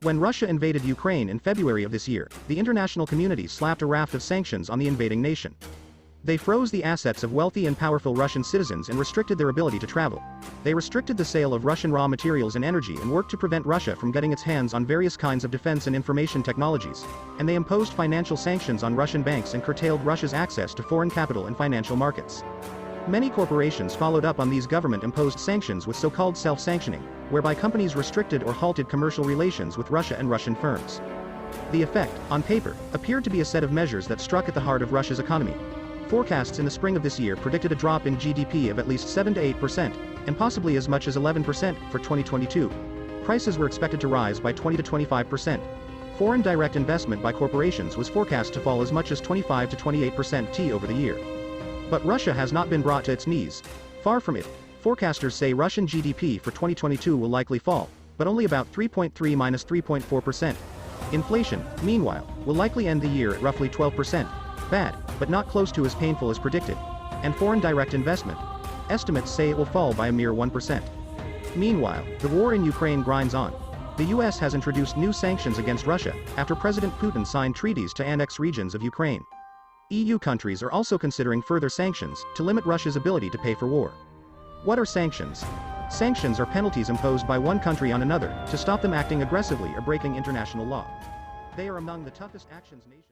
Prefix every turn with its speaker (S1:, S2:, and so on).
S1: When Russia invaded Ukraine in February of this year, the international community slapped a raft of sanctions on the invading nation. They froze the assets of wealthy and powerful Russian citizens and restricted their ability to travel. They restricted the sale of Russian raw materials and energy and worked to prevent Russia from getting its hands on various kinds of defense and information technologies. And they imposed financial sanctions on Russian banks and curtailed Russia's access to foreign capital and financial markets. Many corporations followed up on these government-imposed sanctions with so-called self-sanctioning, whereby companies restricted or halted commercial relations with Russia and Russian firms. The effect, on paper, appeared to be a set of measures that struck at the heart of Russia's economy. Forecasts in the spring of this year predicted a drop in GDP of at least 7 to 8%, and possibly as much as 11% for 2022. Prices were expected to rise by 20 to 25%. Foreign direct investment by corporations was forecast to fall as much as 25 to 28% over the year. But Russia has not been brought to its knees. Far from it. Forecasters say Russian GDP for 2022 will likely fall, but only about 3.3–3.4%. Inflation, meanwhile, will likely end the year at roughly 12%. Bad, but not close to as painful as predicted. And foreign direct investment. Estimates say it will fall by a mere 1%. Meanwhile, the war in Ukraine grinds on. The US has introduced new sanctions against Russia, after President Putin signed treaties to annex regions of Ukraine. EU countries are also considering further sanctions, to limit Russia's ability to pay for war. What are sanctions? Sanctions are penalties imposed by one country on another, to stop them acting aggressively or breaking international law. They are among the toughest actions nations